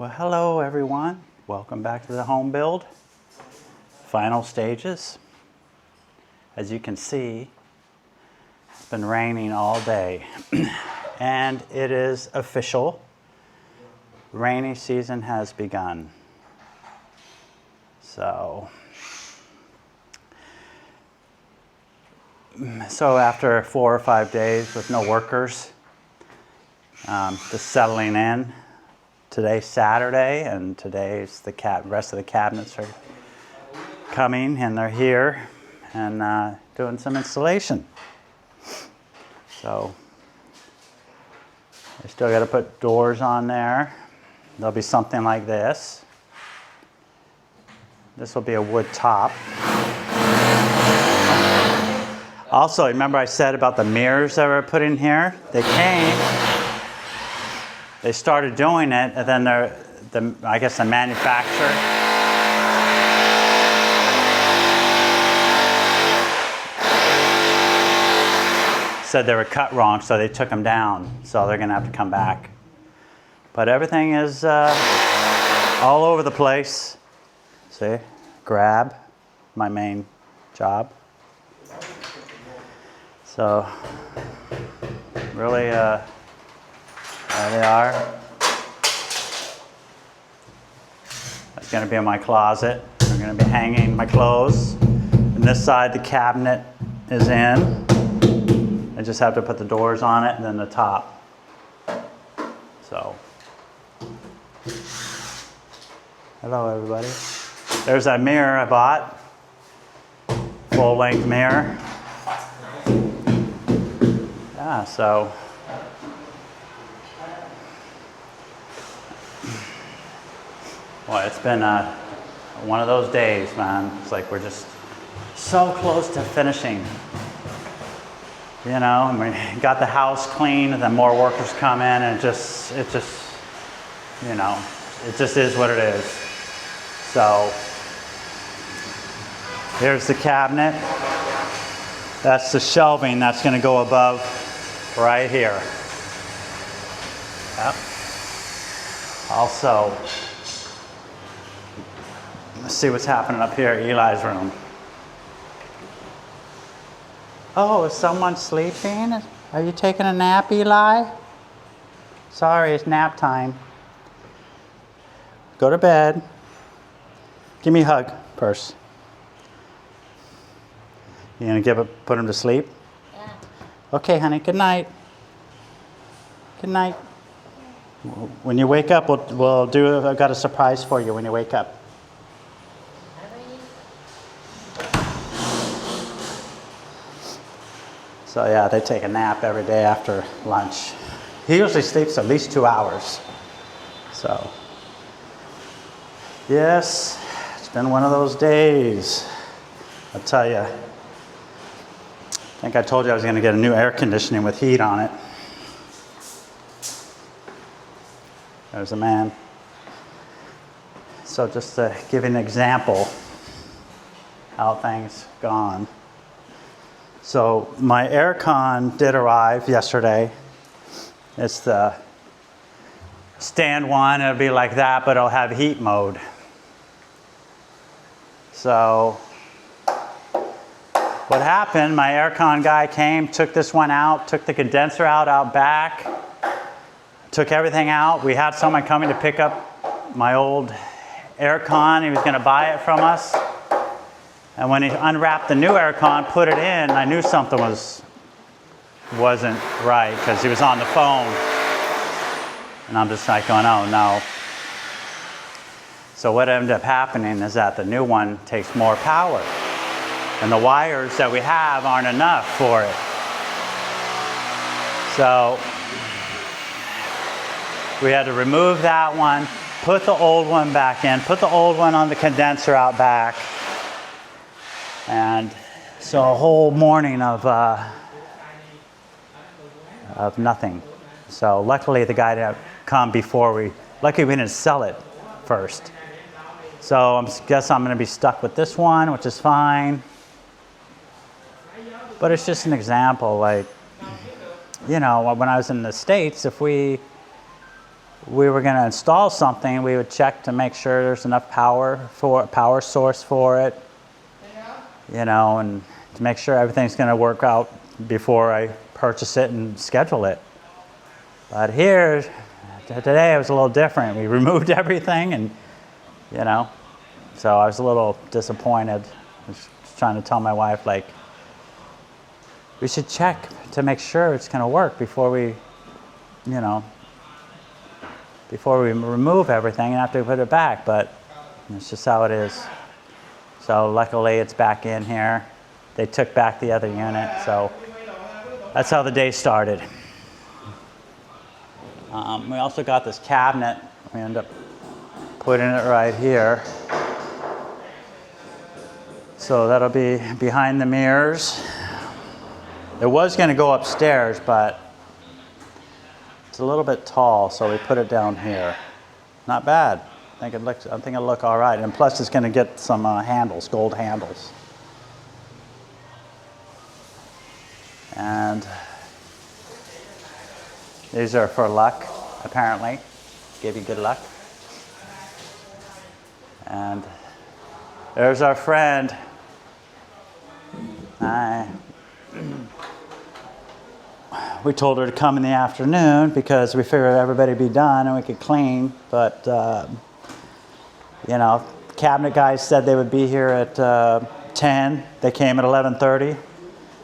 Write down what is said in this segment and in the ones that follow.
Well, hello everyone. Welcome back to the home build. Final stages. As you can see, it's been raining all day. And it is official. Rainy season has begun. So after 4 or 5 days with no workers, just settling in. Today's Saturday, and today's the rest of the cabinets are coming, and they're here and doing some installation. So I still got to put doors on there. There'll be something like this. This will be a wood top. Also, remember I said about the mirrors that were put in here? They came. They started doing it, and then I guess the manufacturer said they were cut wrong, so they took them down. So they're going to have to come back. But everything is all over the place. See, grab, my main job. So really, there they are. That's going to be in my closet. I'm going to be hanging my clothes. And this side, the cabinet is in. I just have to put the doors on it and then the top. So, hello everybody. There's that mirror I bought. Full-length mirror. Yeah, so. Well, it's been one of those days, man. It's like we're just so close to finishing. You know, and we got the house clean, and then more workers come in, and it just, you know, it just is what it is. So, here's the cabinet. That's the shelving that's going to go above right here. Yep. Also, let's see what's happening up here at Eli's room. Oh, is someone sleeping? Are you taking a nap, Eli? Sorry, it's nap time. Go to bed. Give me a hug first. You gonna put him to sleep? Yeah. Okay, honey. Good night. Good night. When you wake up, I've got a surprise for you when you wake up. So yeah, they take a nap every day after lunch. He usually sleeps at least 2 hours. So, yes, it's been one of those days. I'll tell you. I think I told you I was going to get a new air conditioning with heat on it. There's a man. So just to give you an example how things gone. So my aircon did arrive yesterday. It's the stand one. It'll be like that, but it'll have heat mode. So what happened, my aircon guy came, took this one out, took the condenser out back, took everything out. We had someone coming to pick up my old aircon. He was going to buy it from us. And when he unwrapped the new aircon, put it in, I knew something wasn't right because he was on the phone. And I'm just like going, oh no. So what ended up happening is that the new one takes more power. And the wires that we have aren't enough for it. So we had to remove that one, put the old one back in, put the old one on the condenser out back. And so a whole morning of nothing. So luckily the guy didn't come luckily we didn't sell it first. So I guess I'm going to be stuck with this one, which is fine. But it's just an example, like, you know, when I was in the States, if we we were going to install something, we would check to make sure there's enough power source for it, you know, and to make sure everything's going to work out before I purchase it and schedule it. But here, today it was a little different. We removed everything and, you know, so I was a little disappointed. I was trying to tell my wife, like, we should check to make sure it's going to work before we, you know, before we remove everything and have to put it back. But it's just how it is. So luckily it's back in here. They took back the other unit, so that's how the day started. We also got this cabinet. We ended up putting it right here. So that'll be behind the mirrors. It was going to go upstairs, but it's a little bit tall, so we put it down here. Not bad. I think it'll look all right. And plus, it's going to get some handles, gold handles. And these are for luck, apparently. Give you good luck. And there's our friend. Hi. We told her to come in the afternoon because we figured everybody would be done and we could clean. But, you know, cabinet guys said they would be here at 10. They came at 11:30.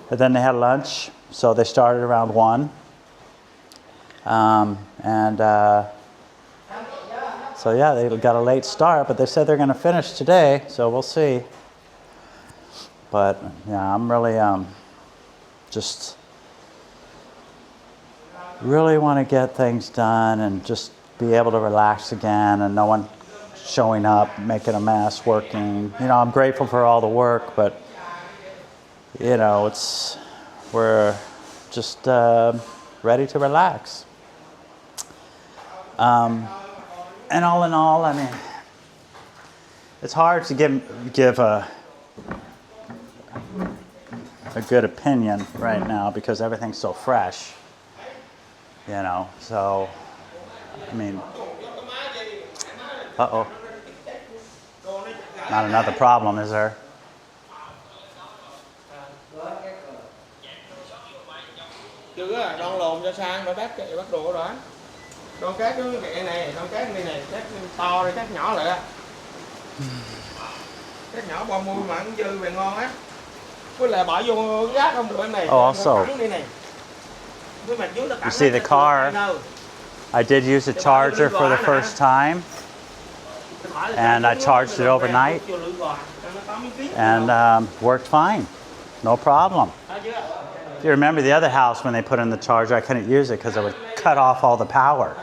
And then they had lunch. So they started around 1. So yeah, they got a late start, but they said they're going to finish today, so we'll see. But yeah, I'm really just really want to get things done and just be able to relax again, and no one showing up, making a mess, working. You know, I'm grateful for all the work, but you know, we're just ready to relax. And all in all, I mean, it's hard to give a good opinion right now because everything's so fresh, you know. So, I mean, uh-oh. Not another problem, is there? Chứ đong lồn cho sang rồi bác chạy bắt đồ đó. Con cá cái kệ này, con cá này cá to rồi cá nhỏ lại á. Cá nhỏ bò mui mà cũng dư về ngon á. Với lại bỏ vô gác không được này. Oh, also, you see the car, I did use a charger for the first time, and I charged it overnight, and worked fine, no problem. If you remember the other house, when they put in the charger, I couldn't use it because it would cut off all the power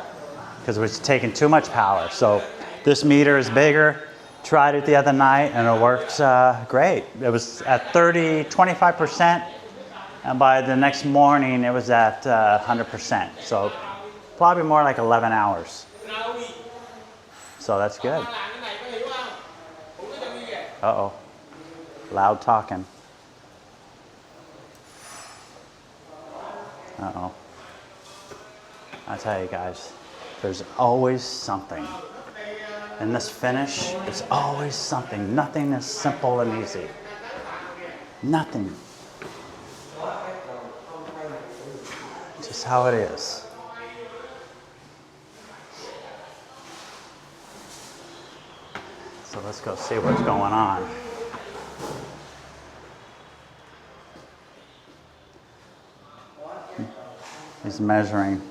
because it was taking too much power. So this meter is bigger. Tried it the other night and it works great. It was at 25%, and by the next morning it was at 100%. So probably more like 11 hours. So that's good. Uh-oh, loud talking. Uh-oh. I tell you guys, there's always something. In this finish, it's always something. Nothing is simple and easy. Nothing. Just how it is. So let's go see what's going on. He's measuring.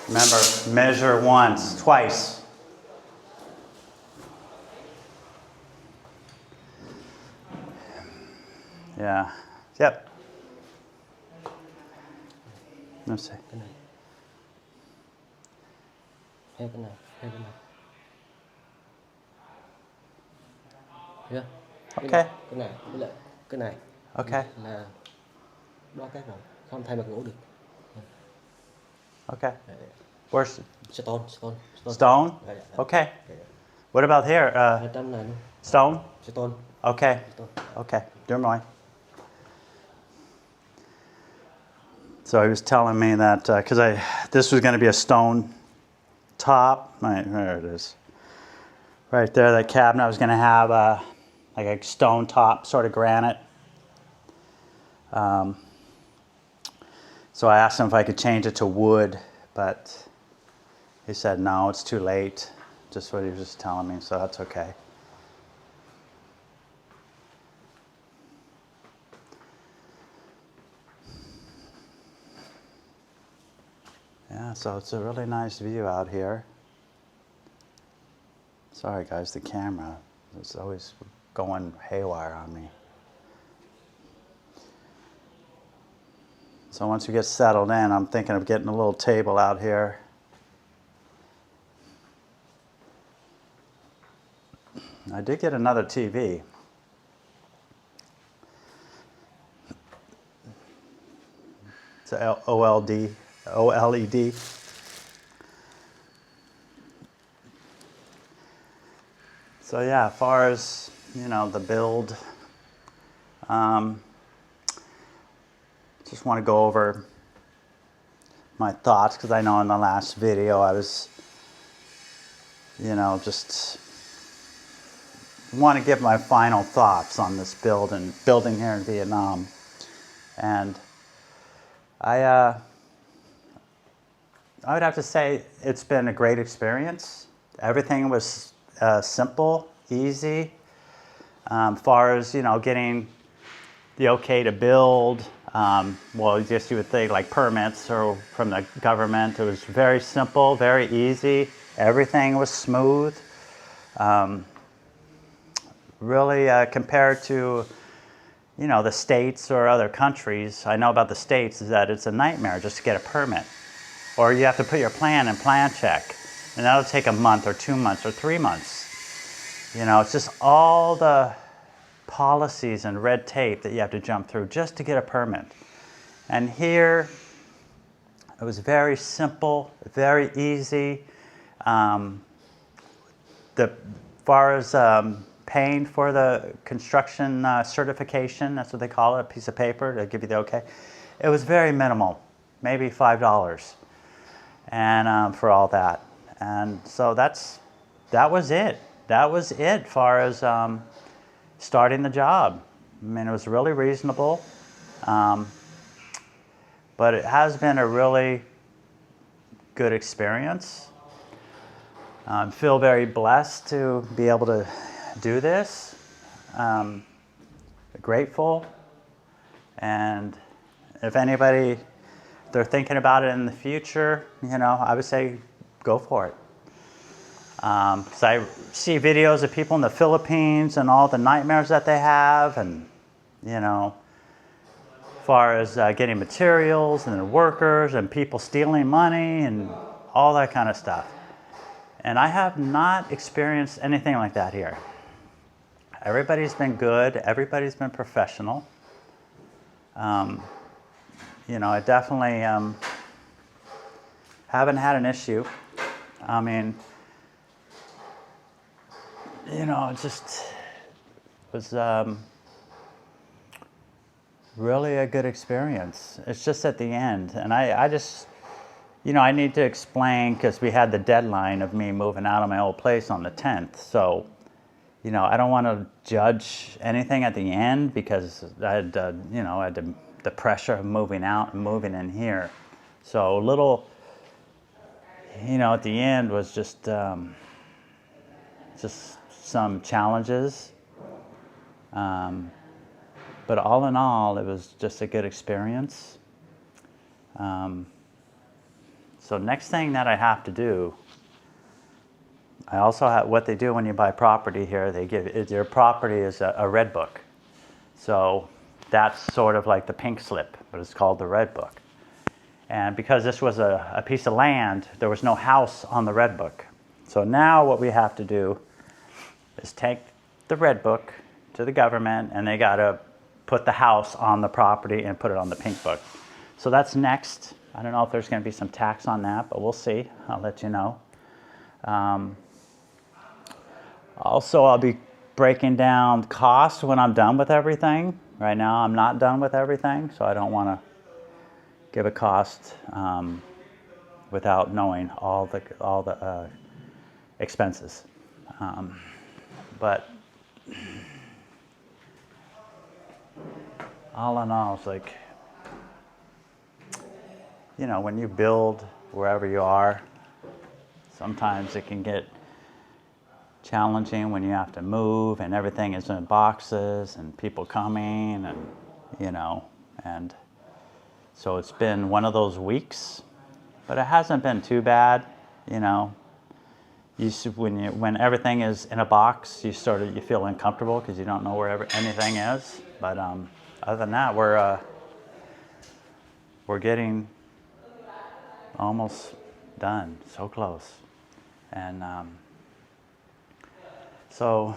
Remember, measure once, twice. Yeah. Yep. Let's see. Cái này. Theo cái này, theo cái này. Yeah. Okay. Cái này, với lại cái này. Okay. Là đo cái rồi, không thay mặt ngủ được. Okay. Where's Stone. stone? Okay. What about here? Trong này luôn. Stone? Stone. Okay. Stone. Okay. Đúng rồi. So he was telling me that, because this was going to be a stone top. Right, there it is. Right there, that cabinet was going to have like a stone top, sort of granite. So I asked him if I could change it to wood, but he said no, it's too late. Just what he was just telling me, so that's okay. Yeah, so it's a really nice view out here. Sorry guys, the camera is always going haywire on me. So once we get settled in, I'm thinking of getting a little table out here. I did get another TV. It's a OLED. So yeah, as far as, the build, just want to go over my thoughts, because I know in the last video I was, just want to give my final thoughts on this building here in Vietnam. And I would have to say it's been a great experience. Everything was simple, easy. Far as, getting the okay to build, well, just you would think like permits or from the government. It was very simple, very easy. Everything was smooth. Really, compared to, the States or other countries, I know about the States is that it's a nightmare just to get a permit. Or you have to put your plan in plan check, and that'll take a month or 2 months or 3 months. It's just all the policies and red tape that you have to jump through just to get a permit. And here, it was very simple, very easy. The far as paying for the construction certification, that's what they call it, a piece of paper to give you the okay. It was very minimal, maybe $5, and for all that. And so that was it. That was it far as starting the job. I mean, it was really reasonable, but it has been a really good experience. I feel very blessed to be able to do this. Grateful, and if anybody, they're thinking about it in the future, I would say go for it. Because I see videos of people in the Philippines and all the nightmares that they have, and as far as getting materials and the workers and people stealing money and all that kind of stuff. And I have not experienced anything like that here. Everybody's been good. Everybody's been professional. I definitely haven't had an issue. I mean, it just was really a good experience. It's just at the end. And I just, I need to explain, because we had the deadline of me moving out of my old place on the 10th. So, I don't want to judge anything at the end, because I had, I had the pressure of moving out and moving in here. So a little, at the end was just some challenges. But all in all, it was just a good experience. So next thing that I have to do, I also have, what they do when you buy property here, they give, your property is a red book. So that's sort of like the pink slip, but it's called the red book. And because this was a piece of land, there was no house on the red book. So now what we have to do is take the red book to the government, and they got to put the house on the property and put it on the pink book. So that's next. I don't know if there's going to be some tax on that, but we'll see. I'll let you know. Also, I'll be breaking down costs when I'm done with everything. Right now, I'm not done with everything, so I don't want to, give a cost without knowing all the expenses. But all in all, it's like, you know, when you build wherever you are, sometimes it can get challenging when you have to move and everything is in boxes and people coming and, you know, and so it's been one of those weeks, but it hasn't been too bad, you know. When everything is in a box, you feel uncomfortable because you don't know where anything is. But other than that, we're getting almost done, so close. And so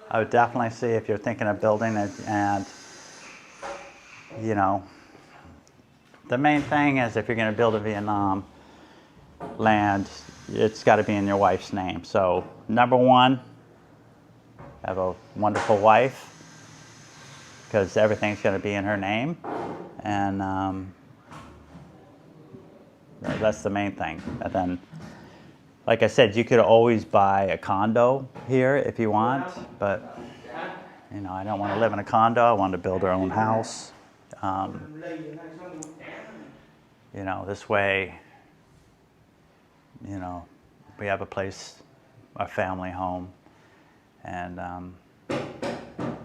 I would definitely see if you're thinking of building it, and you know, the main thing is if you're going to build in Vietnam land, it's got to be in your wife's name. So number one, have a wonderful wife, because everything's going to be in her name, and that's the main thing. And then, like I said, you could always buy a condo here if you want, but you know, I don't want to live in a condo. I want to build our own house. You know, this way, you know, we have a place, a family home, and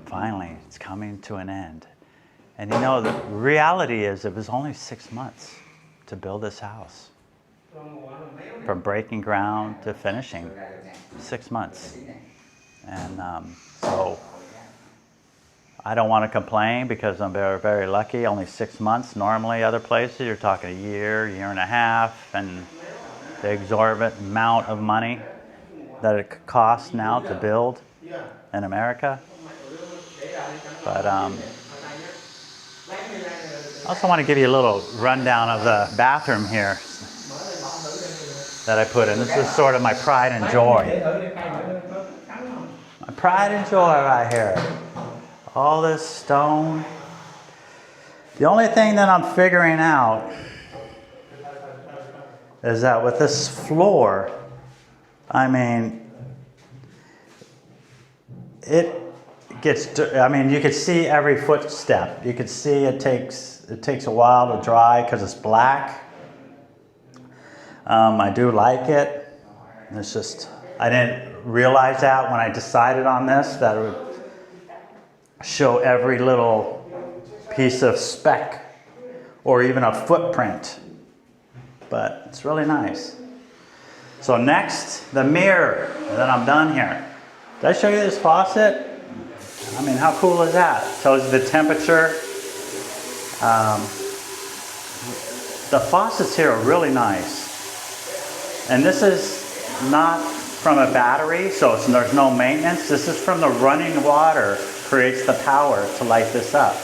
finally, it's coming to an end. And you know, the reality is it was only 6 months to build this house. From breaking ground to finishing, 6 months. And so I don't want to complain because I'm very, very lucky, only 6 months. Normally other places, you're talking a year, year and a half, and the exorbitant amount of money that it costs now to build in America. But I also want to give you a little rundown of the bathroom here that I put in. This is sort of my pride and joy. My pride and joy right here. All this stone. The only thing that I'm figuring out is that with this floor, I mean, it gets, I mean, you could see every footstep. You could see it takes a while to dry because it's black. I do like it. It's just, I didn't realize that when I decided on this, that it would show every little piece of speck or even a footprint. But it's really nice. So next, the mirror, and then I'm done here. Did I show you this faucet? I mean, how cool is that? Tells you the temperature. The faucets here are really nice. And this is not from a battery, so there's no maintenance. This is from the running water, creates the power to light this up.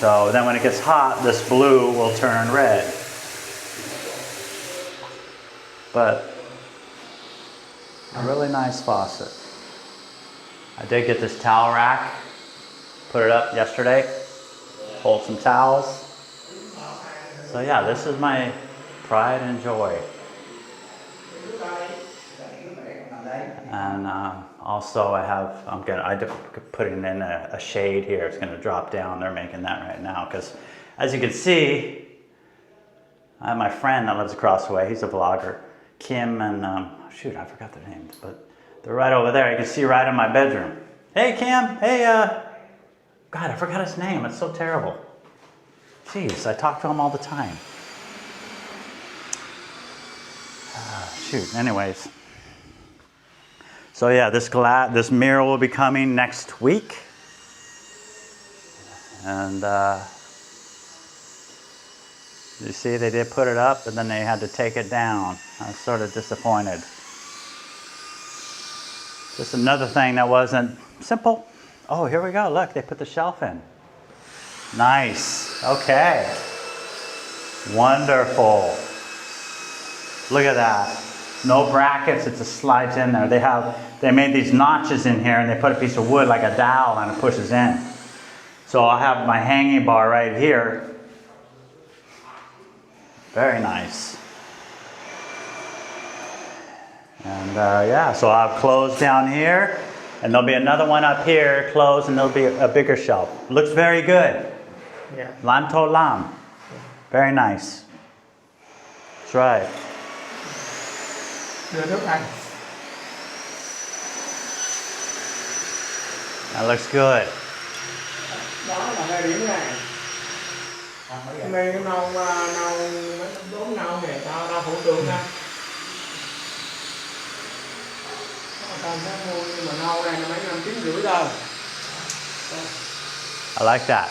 So then when it gets hot, this blue will turn red. But a really nice faucet. I did get this towel rack, put it up yesterday, hold some towels. So yeah, this is my pride and joy. And also I'm putting in a shade here. It's going to drop down. They're making that right now because, as you can see, I have my friend that lives across the way. He's a vlogger, Kim, and shoot, I forgot their names, but they're right over there. You can see right in my bedroom. Hey, Kim. Hey, God, I forgot his name. It's so terrible. Jeez, I talk to him all the time. Shoot. Anyways. So yeah, this mirror will be coming next week, and you see they did put it up, and then they had to take it down. I was sort of disappointed. Just another thing that wasn't simple. Oh, here we go. Look, they put the shelf in. Nice. Okay. Wonderful. Look at that. No brackets, it just slides in there. They made these notches in here and they put a piece of wood like a dowel and it pushes in. So I'll have my hanging bar right here. Very nice. And yeah, so I'll have clothes down here, and there'll be another one up here, clothes, and there'll be a bigger shelf. Looks very good. Dạ. Lam to lam. Very nice. That's right. Đưa nước anh. That looks good. Đó là thời điểm này. Mình nâu đốn nâu này, tao phụ tượng nha. Tao sẽ mua nhưng mà nâu này là mấy năm 9,5 thôi. I like that.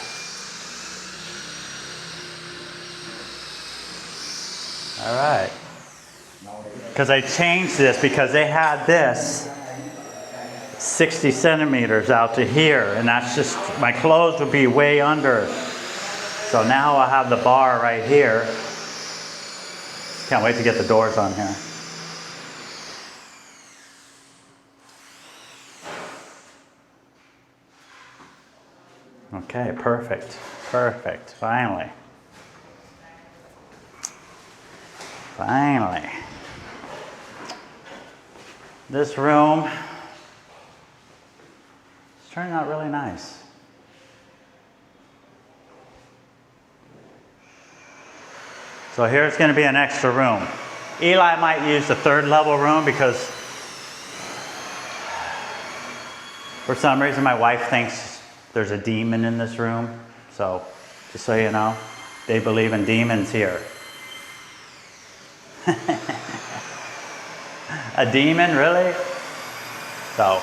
All right. Because I changed this because they had this 60 centimeters out to here, and that's just, my clothes would be way under. So now I have the bar right here. Can't wait to get the doors on here. Okay, perfect, perfect, finally. Finally. This room is turning out really nice. So here's going to be an extra room. Eli might use the third level room because for some reason my wife thinks there's a demon in this room. So just so you know, they believe in demons here. A demon, really? So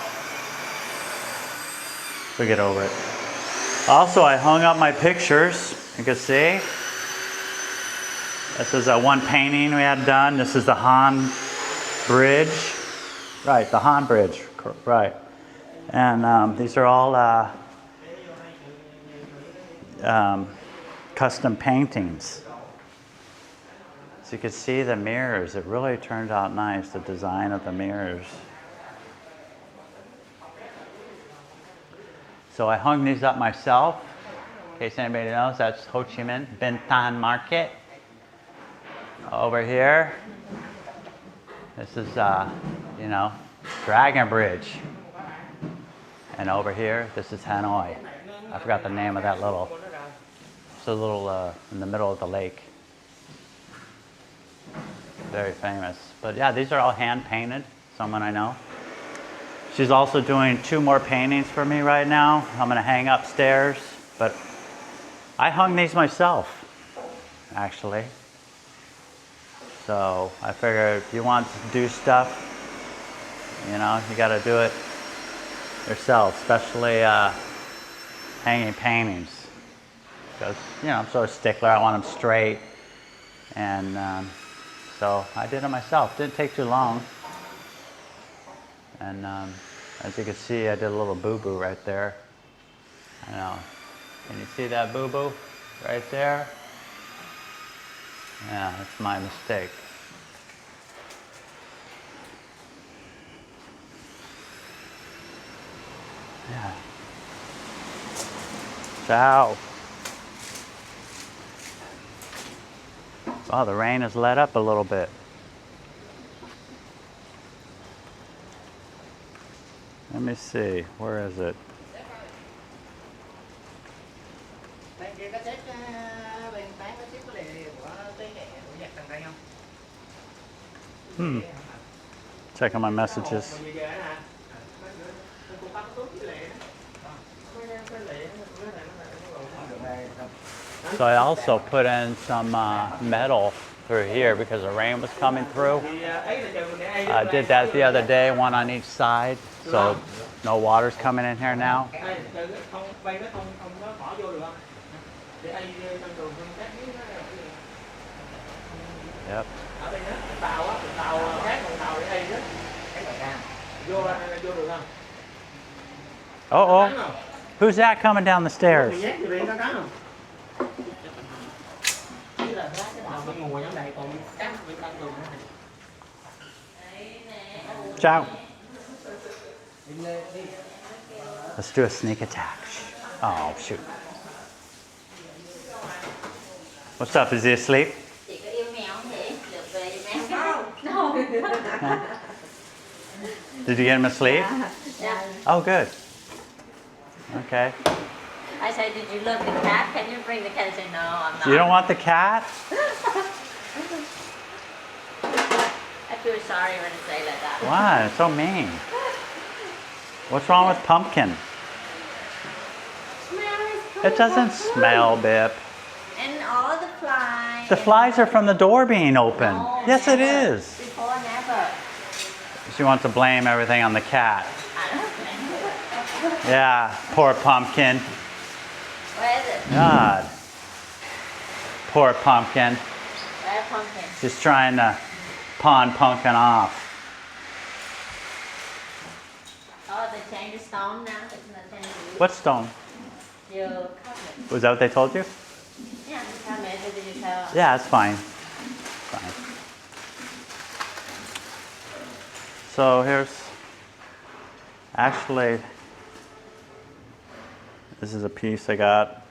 we get over it. Also, I hung up my pictures. You can see. This is one painting we had done. This is the Han Bridge. Right, the Han Bridge. Right. And these are all custom paintings. So you can see the mirrors. It really turned out nice, the design of the mirrors. So I hung these up myself. In case anybody knows, that's Ho Chi Minh Binh Tan Market. Over here, this is, you know, Dragon Bridge. And over here, this is Hanoi. I forgot the name of that little, it's a little in the middle of the lake. Very famous. But yeah, these are all hand painted, someone I know. She's also doing 2 more paintings for me right now. I'm gonna hang upstairs, but I hung these myself, actually. So I figured if you want to do stuff, you know, you gotta do it yourself, especially hanging paintings. Because, you know, I'm sort of stickler, I want them straight. And so I did it myself. Didn't take too long. And as you can see, I did a little boo-boo right there. I know. Can you see that boo-boo right there? Yeah, that's my mistake. Yeah. Ciao. Oh, the rain has let up a little bit. Let me see, where is it? Checking my messages. So I also put in some metal through here because the rain was coming through. I did that the other day, one on each side, so no water's coming in here now. Yep. Uh-oh. Who's that coming down the stairs? Ciao. Let's do a sneak attack. Oh, shoot. What's up? Is he asleep? Chị có yêu mèo không chị? Được về với mèo không? No. Did you get him asleep? Yeah. Oh, good. Okay. I said, did you love the cat? Can you bring the cat? I said, no, I'm not. You don't want the cat? I feel sorry when I say like that. Why? It's so mean. What's wrong with pumpkin? It doesn't smell, Bip. And all the flies. The flies are from the door being open. No, Yes, never. it is. Before, never. She wants to blame everything on the cat. I don't think. Yeah, poor pumpkin. Where is it? God. Poor pumpkin. Where pumpkin? She's trying to pawn pumpkin off. Oh, they changed the stone now. It's not changed. What stone? Your cabinet. Was that what they told you? Yeah, the cabinet. Did you tell? Yeah, it's fine. Fine. So here's, actually, this is a piece I got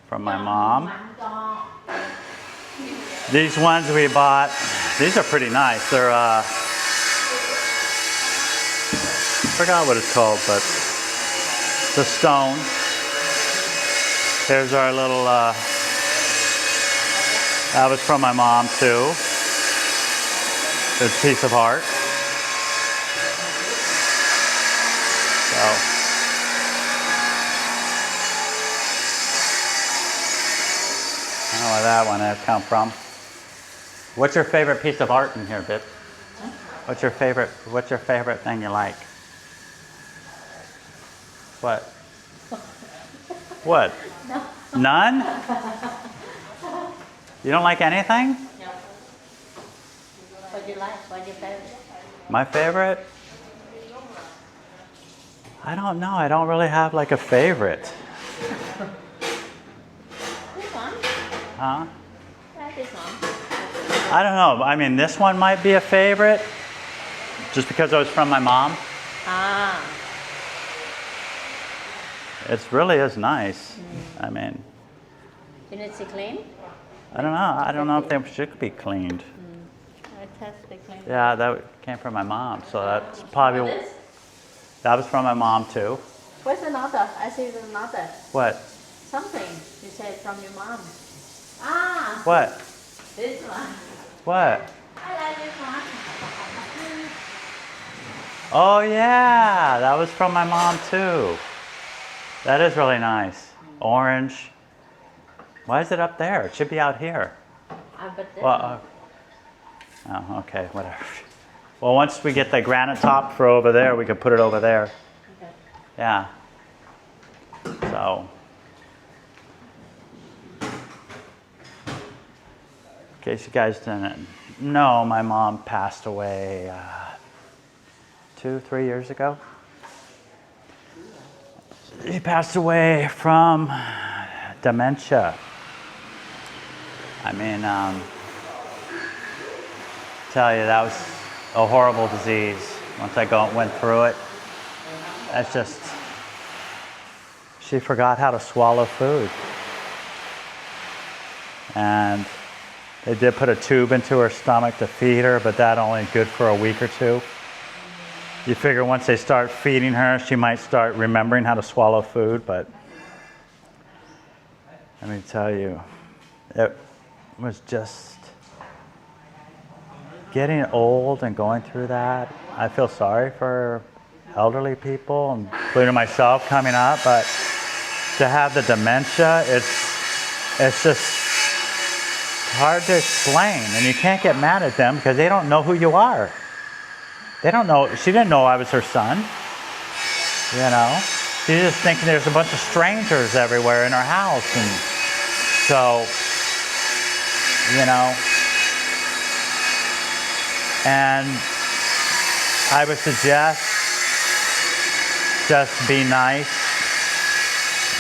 from my mom. These ones we bought, these are pretty nice. They're, I forgot what it's called, but the stone. Here's our little, that was from my mom too. It's a piece of art. So, I don't know where that one has come from. What's your favorite piece of art in here, Bip? What's your favorite thing you like? What? What? No. None? You don't like anything? No. What do you like? What's your favorite? My favorite? I don't know. I don't really have like a favorite. This one. Huh? Like this one. I don't know. I mean, this one might be a favorite just because it was from my mom. Ah. It really is nice. I mean, You need to clean? I don't know. I don't know if they should be cleaned. I test the clean. Yeah, that came from my mom, so that's probably, This? that was from my mom too. Where's another? I see there's another. What? Something you said from your mom. Ah. What? This one. What? I like this one. Oh yeah, that was from my mom too. That is really nice. Orange. Why is it up there? It should be out here. But this Well, oh, okay, whatever. Well, once we get the granite top for over there, we could put it over there. okay. Yeah. So. In case you guys didn't know, my mom passed away 2-3 years ago. She passed away from dementia. I mean, tell you, that was a horrible disease. Once I went through it, that's just, she forgot how to swallow food. And they did put a tube into her stomach to feed her, but that only good for a week or two. You figure once they start feeding her, she might start remembering how to swallow food, but let me tell you, it was just getting old and going through that. I feel sorry for elderly people, including myself coming up, but to have the dementia, it's just hard to explain, and you can't get mad at them because they don't know who you are. They don't know. She didn't know I was her son. You know, she's just thinking there's a bunch of strangers everywhere in her house, and so, you know. And I would suggest just be nice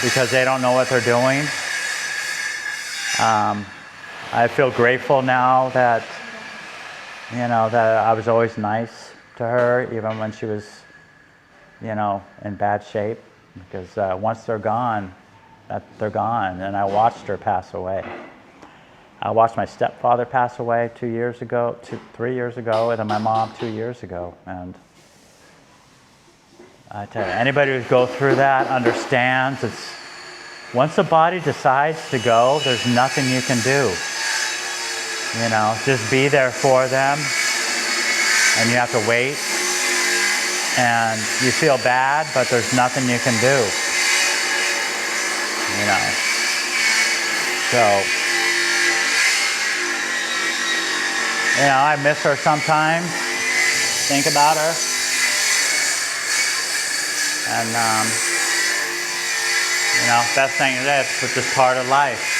because they don't know what they're doing. I feel grateful now that, you know, that I was always nice to her, even when she was, you know, in bad shape. Because once they're gone, they're gone. And I watched her pass away. I watched my stepfather pass away 3 years ago, and then my mom 2 years ago. And I tell you, anybody who goes through that understands it's, once the body decides to go, there's nothing you can do. You know, just be there for them, and you have to wait, and you feel bad, but there's nothing you can do. You know, so, you know, I miss her sometimes, think about her, and, you know, best thing is it's just part of life.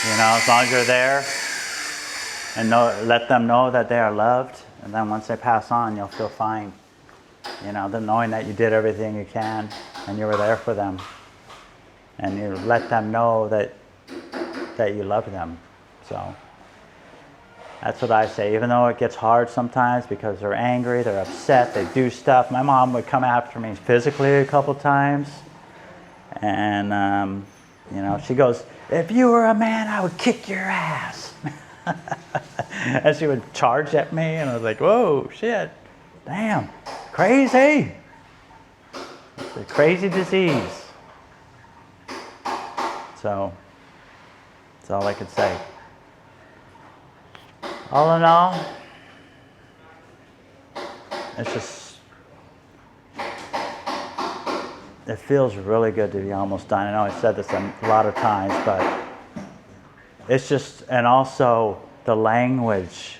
You know, as long as you're there and let them know that they are loved, and then once they pass on, you'll feel fine. You know, then knowing that you did everything you can and you were there for them, and you let them know that you love them. So that's what I say. Even though it gets hard sometimes because they're angry, they're upset, they do stuff. My mom would come after me physically a couple times, and you know, she goes, "If you were a man, I would kick your ass." And she would charge at me, and I was like, "Whoa, shit, damn, crazy." It's a crazy disease. So that's all I could say. All in all, it's just, it feels really good to be almost done. I know I said this a lot of times, but it's just, and also the language.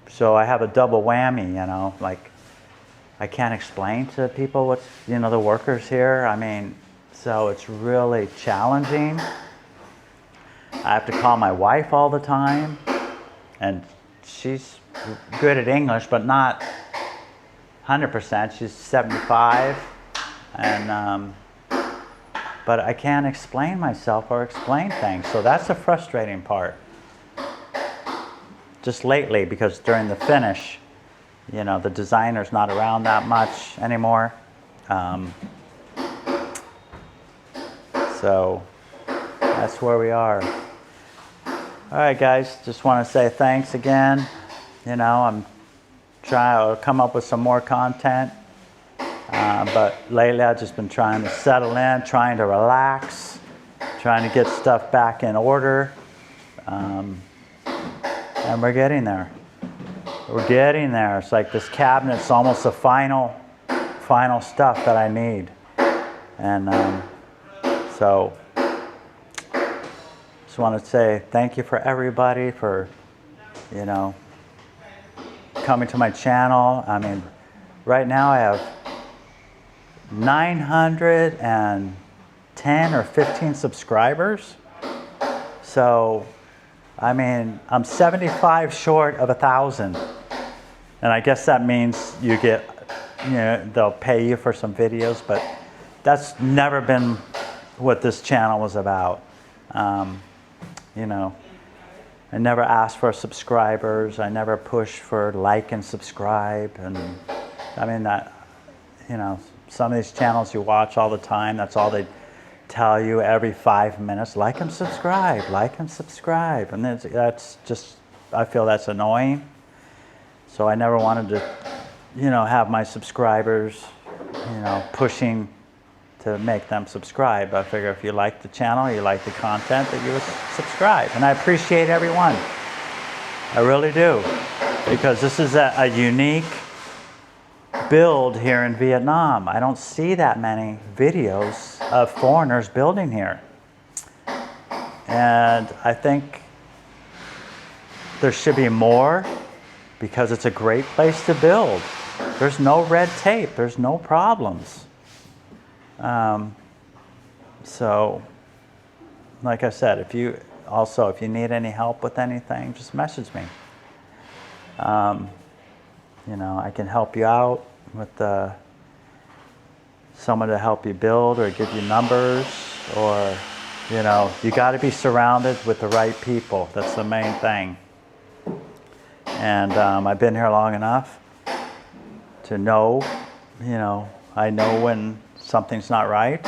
So I have a double whammy, you know, like I can't explain to people what's, you know, the workers here. I mean, so it's really challenging. I have to call my wife all the time, and she's good at English, but not 100%. She's 75, and but I can't explain myself or explain things. So that's the frustrating part. Just lately, because during the finish, you know, the designer's not around that much anymore. So that's where we are. All right, guys, just want to say thanks again. You know, I'm trying to come up with some more content. But lately I've just been trying to settle in, trying to relax, trying to get stuff back in order. And we're getting there. We're getting there. It's like this cabinet's almost the final stuff that I need. And so just want to say thank you for everybody for, you know, coming to my channel. I mean, right now I have 910 or 15 subscribers. So, I mean, I'm 75 short of 1,000. And I guess that means you get, you know, they'll pay you for some videos, but that's never been what this channel was about. You know, I never asked for subscribers. I never pushed for like and subscribe. And I mean, that, you know, some of these channels you watch all the time, that's all they tell you every 5 minutes, like and subscribe, like and subscribe. And that's just, I feel that's annoying. So I never wanted to, you know, have my subscribers, you know, pushing to make them subscribe. I figure if you like the channel, you like the content, that you would subscribe. And I appreciate everyone. I really do. Because this is a unique build here in Vietnam. I don't see that many videos of foreigners building here. And I think there should be more, because it's a great place to build. There's no red tape, there's no problems. So, like I said, if you need any help with anything, just message me. You know, I can help you out with someone to help you build or give you numbers, or, you know, you got to be surrounded with the right people. That's the main thing. And I've been here long enough to know, you know, I know when something's not right.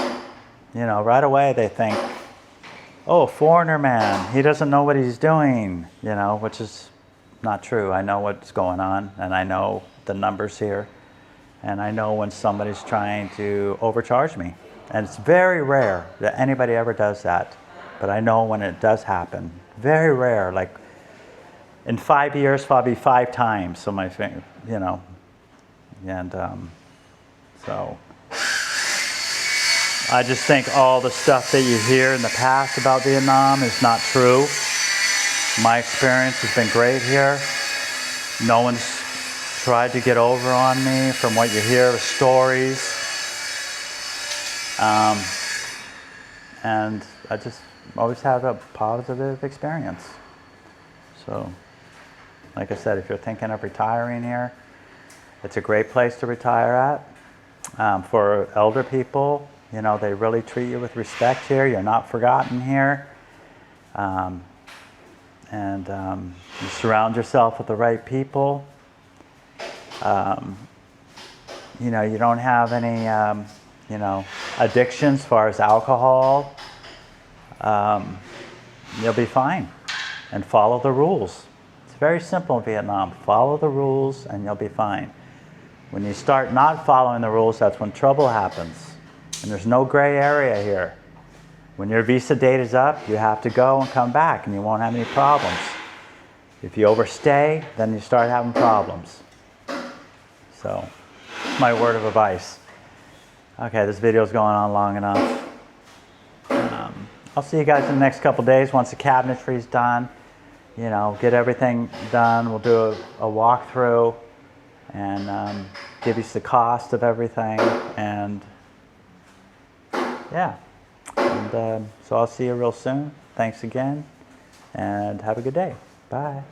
You know, right away they think, oh, foreigner man, he doesn't know what he's doing, you know, which is not true. I know what's going on, and I know the numbers here, and I know when somebody's trying to overcharge me. And it's very rare that anybody ever does that, but I know when it does happen. Very rare, like in 5 years, probably 5 times. So my finger, you know, and so I just think all the stuff that you hear in the past about Vietnam is not true. My experience has been great here. No one's tried to get over on me from what you hear of stories. And I just always have a positive experience. So, like I said, if you're thinking of retiring here, it's a great place to retire at. For elder people, you know, they really treat you with respect here. You're not forgotten here. You surround yourself with the right people. You know, you don't have any, you know, addictions as far as alcohol. You'll be fine. And follow the rules. It's very simple in Vietnam. Follow the rules and you'll be fine. When you start not following the rules, that's when trouble happens. And there's no gray area here. When your visa date is up, you have to go and come back and you won't have any problems. If you overstay, then you start having problems. So, my word of advice. Okay, this video is going on long enough. I'll see you guys in the next couple days once the cabinetry is done. You know, get everything done. We'll do a walkthrough and give you the cost of everything. And yeah, and so I'll see you real soon. Thanks again, and have a good day. Bye.